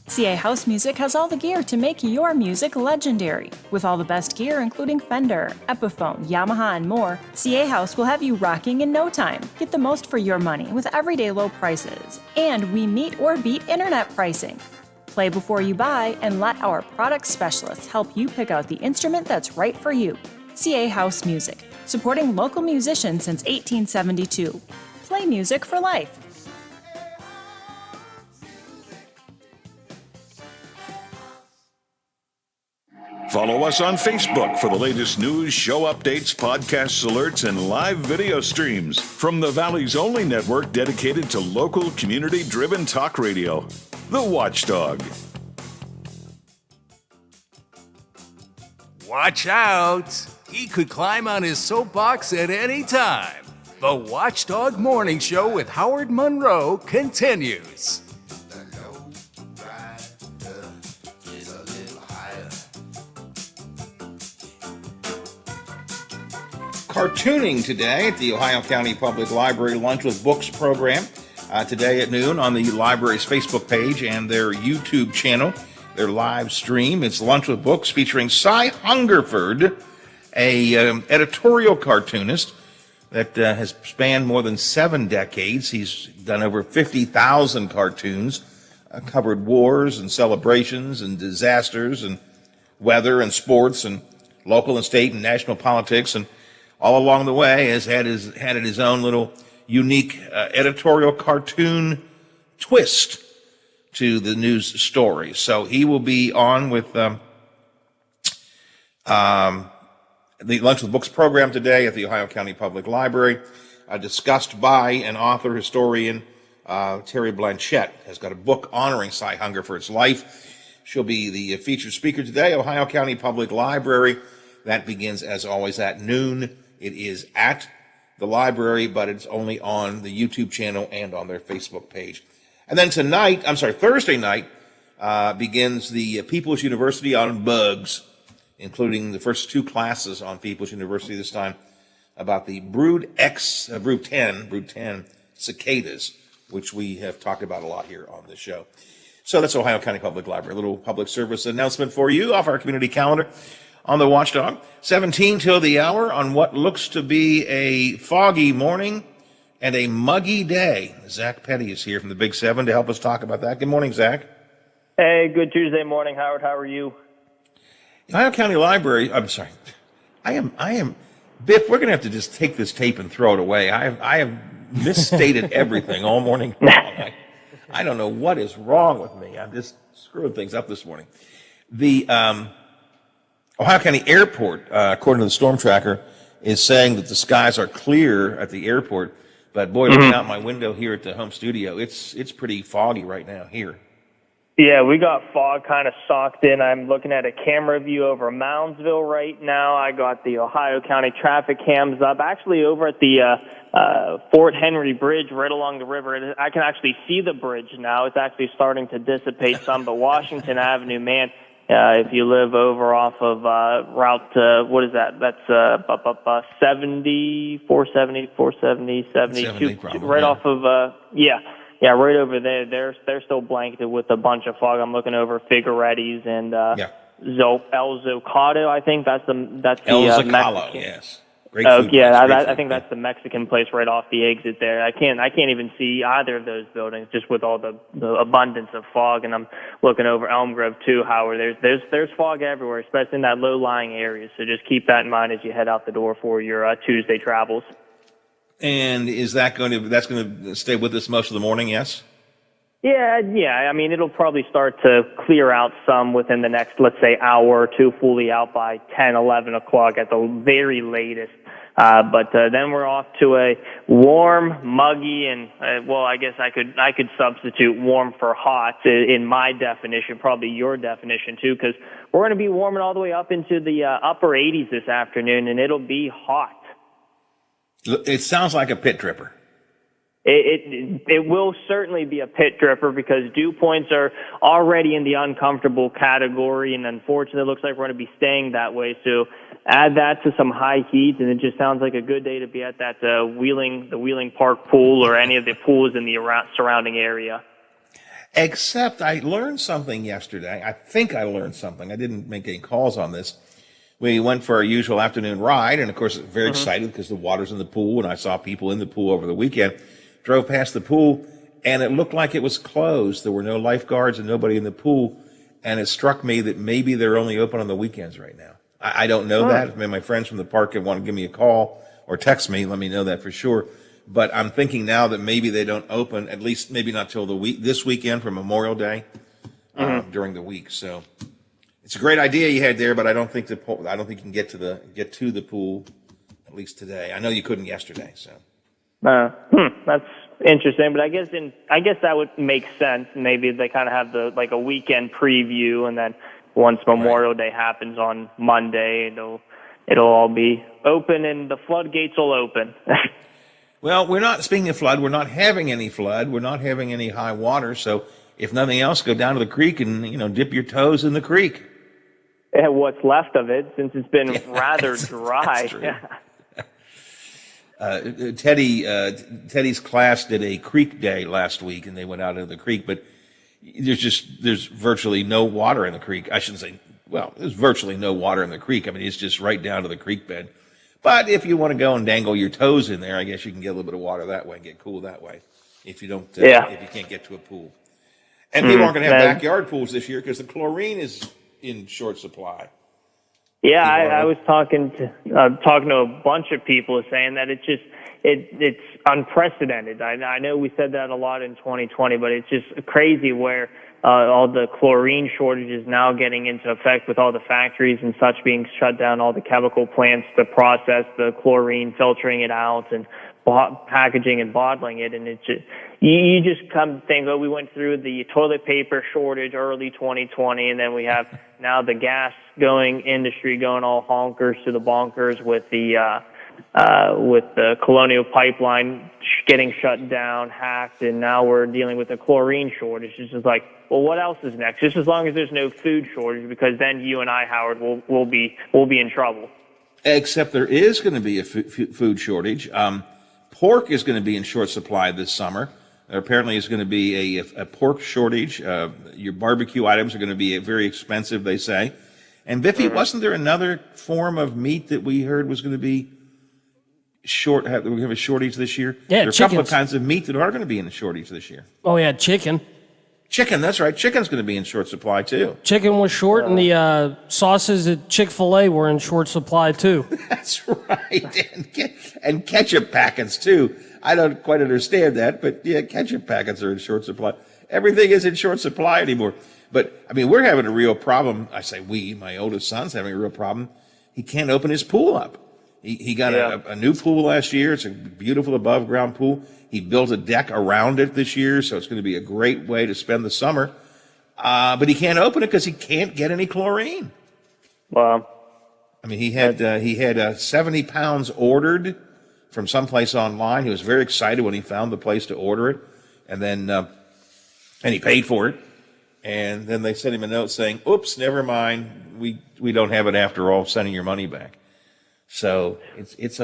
CA House Music has all the gear to make your music legendary. With all the best gear, including Fender, Epiphone, Yamaha, and more, CA House will have you rocking in no time. Get the most for your money with everyday low prices. And we meet or beat internet pricing. Play before you buy and let our product specialists help you pick out the instrument that's right for you. CA House Music, supporting local musicians since 1872. Play music for life. Follow us on Facebook for the latest news, show updates, podcasts, alerts, and live video streams from the Valley's only network dedicated to local, community-driven talk radio, The Watchdog. Watch out! He could climb on his soapbox at any time. The Watchdog Morning Show with Howard Monroe continues. Cartooning today at the Ohio County Public Library Lunch with Books program. Today at noon on the library's Facebook page and their YouTube channel, their live stream. It's Lunch with Books featuring Cy Hungerford, a editorial cartoonist that has spanned more than 7 decades. He's done over 50,000 cartoons, covered wars and celebrations and disasters and weather and sports and local and state and national politics, and all along the way has had his own little unique editorial cartoon twist to the news story. So he will be on with the Lunch with Books program today at the Ohio County Public Library, discussed by an author, historian, Terry Blanchette, has got a book honoring Cy Hunger for its life. She'll be the featured speaker today, Ohio County Public Library. That begins, as always, at noon. It is at the library, but it's only on the YouTube channel and on their Facebook page. And then Thursday night, begins the People's University on Bugs, including the first 2 classes on People's University this time about the Brood 10 cicadas, which we have talked about a lot here on this show. So that's Ohio County Public Library. A little public service announcement for you off our community calendar on the Watchdog. 17 till the hour on what looks to be a foggy morning and a muggy day. Zach Petty is here from the Big 7 to help us talk about that. Good morning, Zach. Hey, good Tuesday morning, Howard. How are you? Ohio County Library, I'm sorry. I am, Biff, we're going to have to just take this tape and throw it away. I have misstated everything all morning long. I don't know what is wrong with me. I'm just screwing things up this morning. The Ohio County Airport, according to the storm tracker, is saying that the skies are clear at the airport. But boy, looking out my window here at the home studio, it's pretty foggy right now here. Yeah, we got fog kind of socked in. I'm looking at a camera view over Moundsville right now. I got the Ohio County traffic cams up. Actually, over at the Fort Henry Bridge right along the river, I can actually see the bridge now. It's actually starting to dissipate some. But Washington Avenue, man, if you live over off of Route, what is that? That's 70, 470, 470, 72, probably, right yeah. off of, Yeah, right over there. They're still blanketed with a bunch of fog. I'm looking over Figueretti's and El Zocado. I think that's the El Zocalo, Mexican. yes. Great food place, I think that's the Mexican place right off the exit there. I can't even see either of those buildings just with all the abundance of fog. And I'm looking over Elm Grove too, Howard. There's fog everywhere, especially in that low-lying area. So just keep that in mind as you head out the door for your Tuesday travels. And is that's going to stay with us most of the morning, yes? Yeah. I mean, it'll probably start to clear out some within the next, let's say, hour or two, fully out by 10, 11 o'clock at the very latest. But then we're off to a warm, muggy, and I guess I could substitute warm for hot in my definition, probably your definition too, because we're going to be warming all the way up into the upper 80s this afternoon, and it'll be hot. It sounds like a pit dripper. It will certainly be a pit dripper because dew points are already in the uncomfortable category, and unfortunately, it looks like we're going to be staying that way. So add that to some high heat, and it just sounds like a good day to be at that the Wheeling Park pool or any of the pools in the surrounding area. Except I learned something yesterday. I think I learned something. I didn't make any calls on this. We went for our usual afternoon ride, and of course, very excited because the water's in the pool, and I saw people in the pool over the weekend. Drove past the pool, and it looked like it was closed. There were no lifeguards and nobody in the pool, and it struck me that maybe they're only open on the weekends right now. I don't know that. If my friends from the park want to give me a call or text me, let me know that for sure. But I'm thinking now that maybe they don't open, at least maybe not till this weekend for Memorial Day during the week. So it's a great idea you had there, but I don't think you can get to the pool at least today. I know you couldn't yesterday. So That's interesting, but I guess that would make sense. Maybe they kind of have a weekend preview, and then once Memorial Day happens on Monday, it'll all be open and the floodgates will open. Well, speaking of flood, we're not having any flood. We're not having any high water. So if nothing else, go down to the creek and, dip your toes in the creek. Yeah, what's left of it, since it's been rather dry. Teddy's class did a creek day last week, and they went out into the creek, but there's virtually no water in the creek. I shouldn't say, there's virtually no water in the creek. I mean, it's just right down to the creek bed. But if you want to go and dangle your toes in there, I guess you can get a little bit of water that way and get cool that way. If you don't, if you can't get to a pool, and people aren't going to have backyard pools this year because the chlorine is in short supply. Yeah, I was talking to a bunch of people saying that it's unprecedented. I know we said that a lot in 2020, but it's just crazy where all the chlorine shortages now getting into effect with all the factories and such being shut down, all the chemical plants to process the chlorine, filtering it out, and packaging and bottling it. And it's just, you just come to think, oh, we went through the toilet paper shortage early 2020, and then we have now the gas industry going all honkers to the bonkers with the Colonial Pipeline getting shut down, hacked, and now we're dealing with a chlorine shortage. It's just like, well, what else is next? Just as long as there's no food shortage, because then you and I, Howard, will be in trouble. Except there is going to be a food shortage. Pork is going to be in short supply this summer. There apparently is going to be a pork shortage. Your barbecue items are going to be very expensive, they say. And Biffy, wasn't there another form of meat that we heard was going to be we have a shortage this year? Yeah, there are a couple of kinds of meat that are going to be in a shortage this year. Oh, yeah, chicken. Chicken, that's right. Chicken's going to be in short supply, too. Chicken was short, and the sauces at Chick-fil-A were in short supply, too. That's right. And ketchup packets, too. I don't quite understand that, but yeah, ketchup packets are in short supply. Everything is in short supply anymore. But, I mean, we're having a real problem. I say we, my oldest son's having a real problem. He can't open his pool up. He got a new pool last year. It's a beautiful above-ground pool. He built a deck around it this year, so it's going to be a great way to spend the summer. But he can't open it because he can't get any chlorine. Wow. I mean, he had 70 pounds ordered from someplace online. He was very excited when he found the place to order it, and then and he paid for it. And then they sent him a note saying, "Oops, never mind. We don't have it after all. Sending your money back." So it's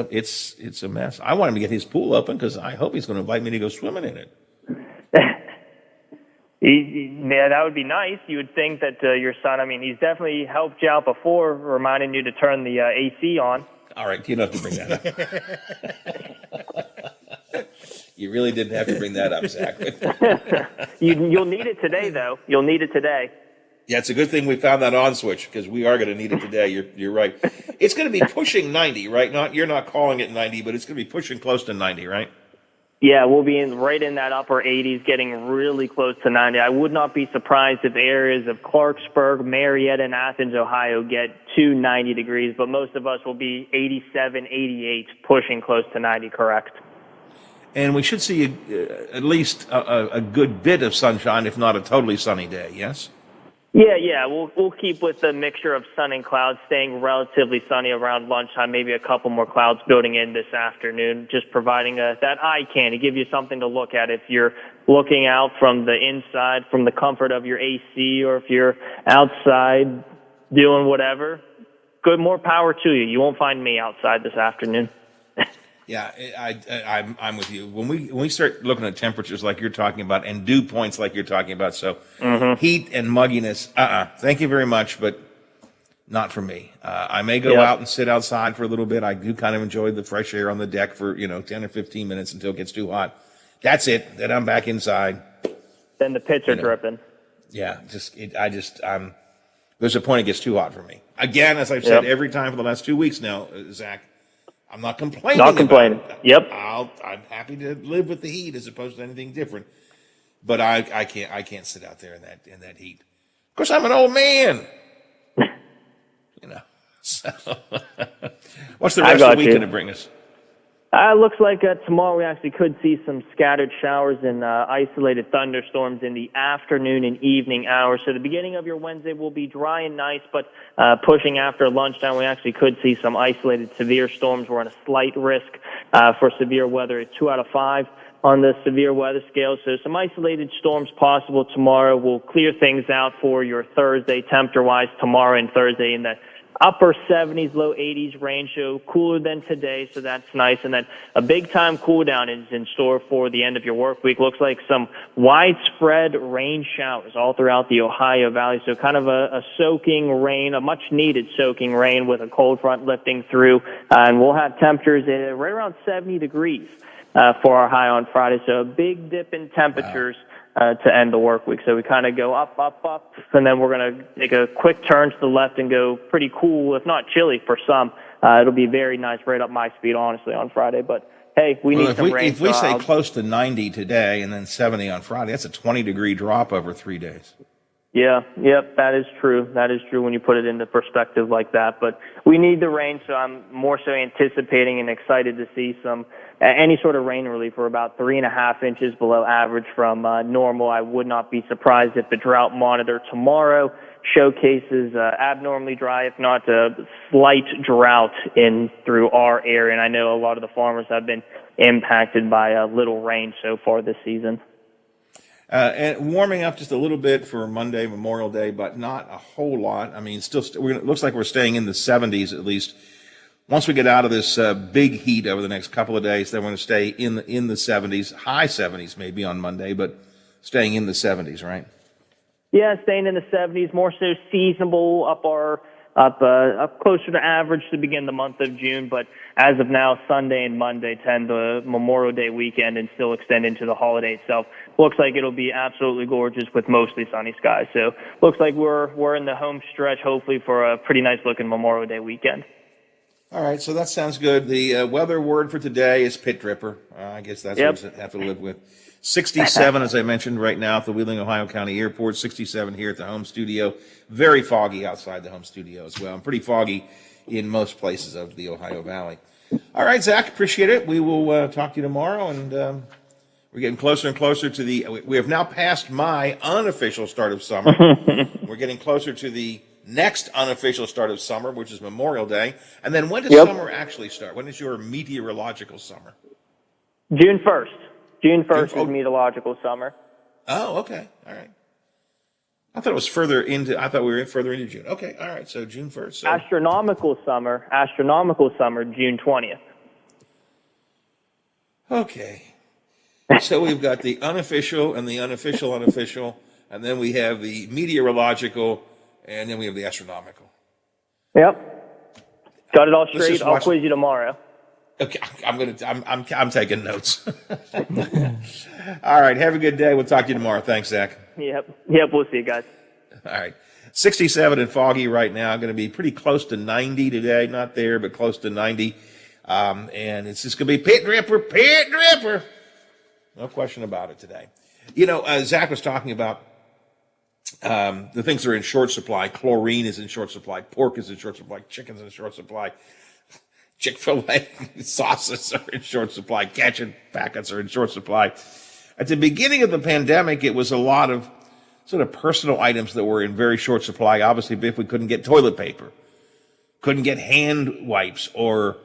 a mess. I want him to get his pool open because I hope he's going to invite me to go swimming in it. Yeah, that would be nice. You would think that your son, I mean, he's definitely helped you out before, reminding you to turn the AC on. All right, you don't have to bring that up. You really didn't have to bring that up, Zach. You'll need it today, though. You'll need it today. Yeah, it's a good thing we found that on switch because we are going to need it today. You're right. It's going to be pushing 90, right? You're not calling it 90, but it's going to be pushing close to 90, right? Yeah, we'll be right in that upper 80s, getting really close to 90. I would not be surprised if areas of Clarksburg, Marietta, and Athens, Ohio get to 90 degrees, but most of us will be 87, 88, pushing close to 90, correct? And we should see at least a good bit of sunshine, if not a totally sunny day, yes? Yeah, we'll keep with the mixture of sun and clouds, staying relatively sunny around lunchtime, maybe a couple more clouds building in this afternoon, just providing that eye candy, give you something to look at if you're looking out from the inside, from the comfort of your AC, or if you're outside doing whatever. Good, more power to you. You won't find me outside this afternoon. Yeah, I'm with you. When we start looking at temperatures like you're talking about and dew points like you're talking about, so heat and mugginess, thank you very much, but not for me. I may go out and sit outside for a little bit. I do kind of enjoy the fresh air on the deck for 10 or 15 minutes until it gets too hot. That's it. Then I'm back inside. Then the pits are dripping. Yeah, there's a point it gets too hot for me. Again, as I've said every time for the last 2 weeks now, Zach, I'm not complaining. Not complaining. About it. Yep. I'm happy to live with the heat as opposed to anything different. But I can't sit out there in that heat. Of course, I'm an old man. So what's the rest of the week going to bring us? Looks like tomorrow we actually could see some scattered showers and isolated thunderstorms in the afternoon and evening hours. So the beginning of your Wednesday will be dry and nice, but pushing after lunchtime, we actually could see some isolated severe storms. We're on a slight risk for severe weather at 2 out of 5 on the severe weather scale. So some isolated storms possible tomorrow. We'll clear things out for your Thursday, temperature-wise, tomorrow and Thursday in the upper 70s, low 80s range, so cooler than today, so that's nice. And then a big-time cool-down is in store for the end of your work week. Looks like some widespread rain showers all throughout the Ohio Valley, so kind of a soaking rain, a much-needed soaking rain with a cold front lifting through. And we'll have temperatures right around 70 degrees for our high on Friday, so a big dip in temperatures. To end the work week. So we kind of go up, and then we're going to take a quick turn to the left and go pretty cool, if not chilly for some. It'll be very nice, right up my speed, honestly, on Friday. But hey, we need some rain. If we so say I'll- close to 90 today and then 70 on Friday, that's a 20-degree drop over 3 days. Yeah, yep, that is true. That is true when you put it into perspective like that. But we need the rain, so I'm more so anticipating and excited to see some any sort of rain relief. We're about 3.5 inches below average from normal. I would not be surprised if the drought monitor tomorrow showcases abnormally dry, if not a slight drought in through our area. And I know a lot of the farmers have been impacted by little rain so far this season. And warming up just a little bit for Monday, Memorial Day, but not a whole lot. I mean, it looks like we're staying in the 70s at least. Once we get out of this big heat over the next couple of days, then we're going to stay in the 70s, high 70s maybe on Monday, but staying in the 70s, right? Yeah, staying in the 70s, more so seasonable, up closer to average to begin the month of June. But as of now, Sunday and Monday tend the Memorial Day weekend and still extend into the holiday itself. Looks like it'll be absolutely gorgeous with mostly sunny skies. So looks like we're in the home stretch, hopefully, for a pretty nice looking Memorial Day weekend. All right, so that sounds good. The weather word for today is pit dripper. I guess that's what we have to live with. 67, as I mentioned, right now at the Wheeling, Ohio County Airport. 67 here at the home studio. Very foggy outside the home studio as well. And pretty foggy in most places of the Ohio Valley. All right, Zach, appreciate it. We will talk to you tomorrow. And we're getting closer and closer to we have now passed my unofficial start of summer. We're getting closer to the next unofficial start of summer, which is Memorial Day. And then when does summer actually start? When is your meteorological summer? June 1st. June 1st is meteorological summer. Oh, okay. All right. I thought it was further into, I thought we were further into June. Okay. All right. So June 1st. So. Astronomical summer, June 20th. Okay. So we've got the unofficial and the unofficial, and then we have the meteorological, and then we have the astronomical. Yep. Got it all straight. I'll quiz you tomorrow. Okay, I'm taking notes. All right, have a good day. We'll talk to you tomorrow. Thanks, Zach. Yep, we'll see you guys. All right. 67 and foggy right now. Going to be pretty close to 90 today. Not there, but close to 90. And it's just going to be pit dripper. No question about it today. You know, Zach was talking about the things that are in short supply. Chlorine is in short supply. Pork is in short supply. Chicken's in short supply. Chick-fil-A sauces are in short supply. Ketchup packets are in short supply. At the beginning of the pandemic, it was a lot of sort of personal items that were in very short supply. Obviously, if we couldn't get toilet paper, couldn't get hand wipes or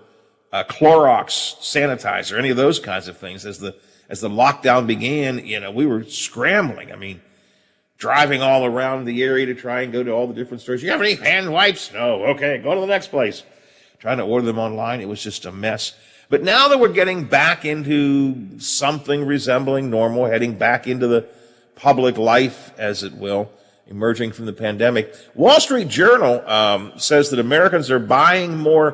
Clorox sanitizer, any of those kinds of things. As the lockdown began, you know, we were scrambling. I mean, driving all around the area to try and go to all the different stores. You have any hand wipes? No. Okay, go to the next place. Trying to order them online, it was just a mess. But now that we're getting back into something resembling normal, heading back into the public life, as it will, emerging from the pandemic, Wall Street Journal says that Americans are buying more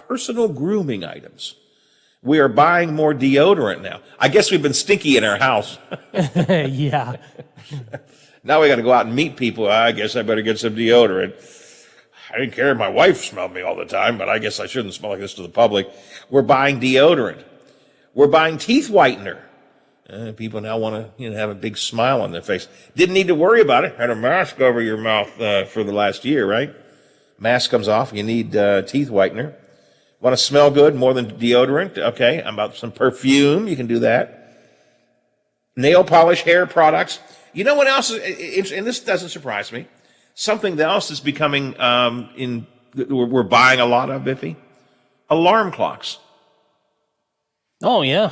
personal grooming items. We are buying more deodorant now. I guess we've been stinky in our house. Yeah. Now we got to go out and meet people. I guess I better get some deodorant. I didn't care if my wife smelled me all the time, but I guess I shouldn't smell like this to the public. We're buying deodorant. We're buying teeth whitener. People now want to have a big smile on their face. Didn't need to worry about it. Had a mask over your mouth for the last year, right? Mask comes off. You need teeth whitener. Want to smell good more than deodorant? Okay, how about some perfume? You can do that. Nail polish, hair products. You know what else is, and this doesn't surprise me, something else is becoming, we're buying a lot of, Biffy? Alarm clocks. Oh, yeah.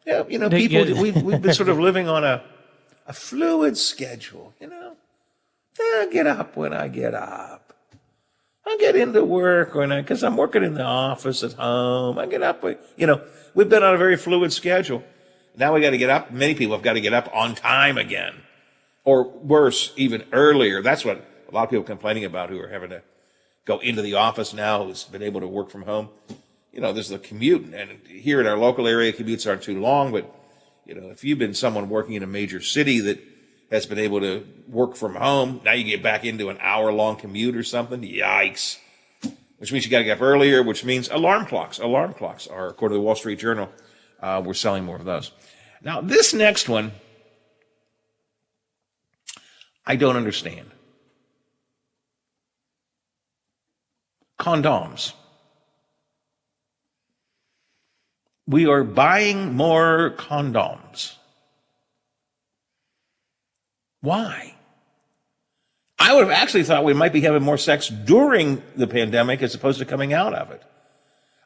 Yeah, people, we've been sort of living on a fluid schedule, I get up when I get up. I get into work because I'm working in the office at home. I get up, we've been on a very fluid schedule. Now we got to get up. Many people have got to get up on time again. Or worse, even earlier. That's what a lot of people are complaining about who are having to go into the office now, who's been able to work from home. There's the commute. And here in our local area, commutes aren't too long. But, if you've been someone working in a major city that has been able to work from home, now you get back into an hour-long commute or something. Yikes. which means you got to get up earlier, which means alarm clocks. Alarm clocks are, according to the Wall Street Journal, we're selling more of those. Now, this next one, I don't understand. Condoms. We are buying more condoms. Why? I would have actually thought we might be having more sex during the pandemic as opposed to coming out of it.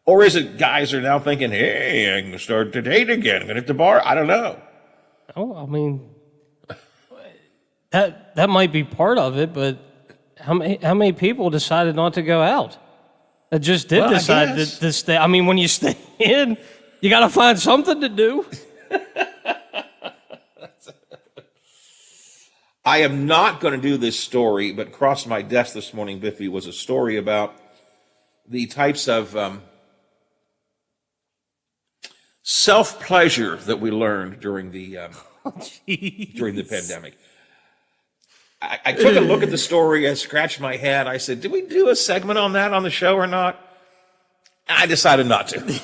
Or is it guys are now thinking, hey, I'm going to start to date again. I'm going to hit the bar. I don't know. Oh, I mean, that might be part of it, but how many people decided not to go out? That just did decide to stay. I mean, when you stay in, you got to find something to do. I am not going to do this story, but crossed my desk this morning, Biffy, was a story about the types of self-pleasure that we learned during the pandemic. I took a look at the story and scratched my head. I said, did we do a segment on that on the show or not? I decided not to.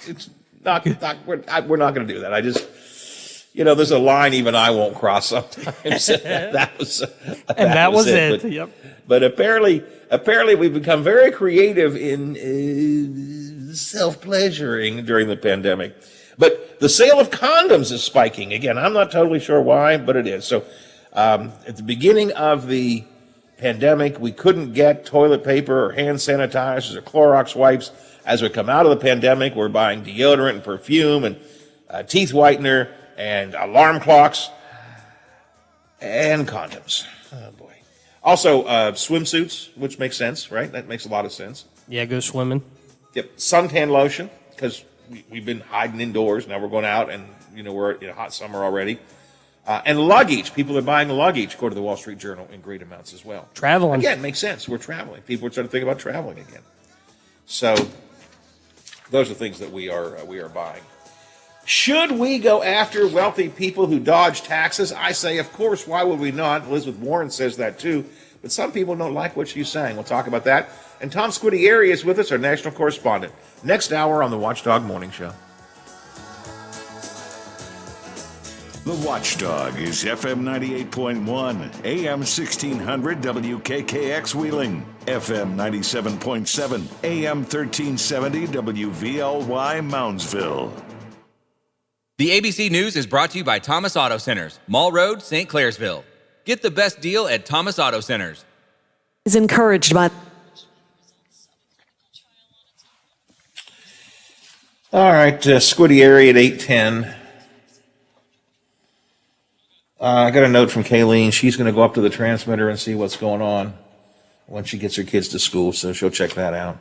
It's not we're not going to do that. I just... there's a line even I won't cross sometimes. that was it. But, yep. But apparently we've become very creative in self-pleasuring during the pandemic. But the sale of condoms is spiking. Again, I'm not totally sure why, but it is. So at the beginning of the pandemic, we couldn't get toilet paper or hand sanitizers or Clorox wipes. As we come out of the pandemic, we're buying deodorant and perfume and teeth whitener and alarm clocks, and condoms. Oh, boy. Also, swimsuits, which makes sense, right? That makes a lot of sense. Yeah, go swimming. Yep. Suntan lotion, because we've been hiding indoors. Now we're going out, and, we're in a hot summer already. And luggage. People are buying luggage, according to the Wall Street Journal, in great amounts as well. Traveling. Again, makes sense. We're traveling. People are starting to think about traveling again. So those are things that we are buying. Should we go after wealthy people who dodge taxes? I say, of course, why would we not? Elizabeth Warren says that too. But some people don't like what she's saying. We'll talk about that. And Tom Squitieri is with us, our national correspondent. Next hour on the Watchdog Morning Show. The Watchdog is FM 98.1, AM 1600 WKKX Wheeling, FM 97.7, AM 1370 WVLY Moundsville. The ABC News is brought to you by Thomas Auto Centers, Mall Road, St. Clairsville. Get the best deal at Thomas Auto Centers. Is encouraged by... All right, Squitieri at 8:10. I got a note from Kayleen. She's going to go up to the transmitter and see what's going on when she gets her kids to school, so she'll check that out.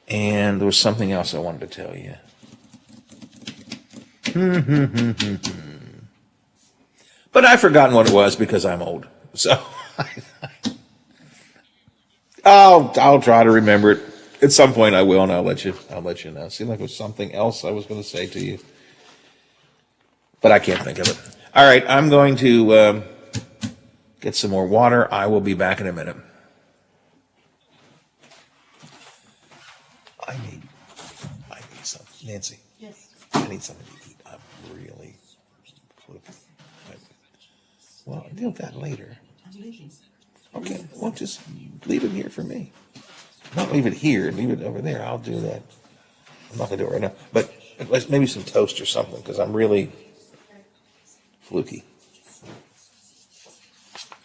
And there was something else I wanted to tell you. But I've forgotten what it was because I'm old. So I'll try to remember it. At some point I will, and I'll let you know. Seemed like it was something else I was going to say to you, but I can't think of it. All right, I'm going to get some more water. I will be back in a minute. I need something. Nancy. Yes. I need something to eat. I'm really flipping. Well, I'll deal with that later. Okay, well, just leave it here for me. Not leave it here, leave it over there. I'll do that. I'm not going to do it right now. But maybe some toast or something, because I'm really fluky.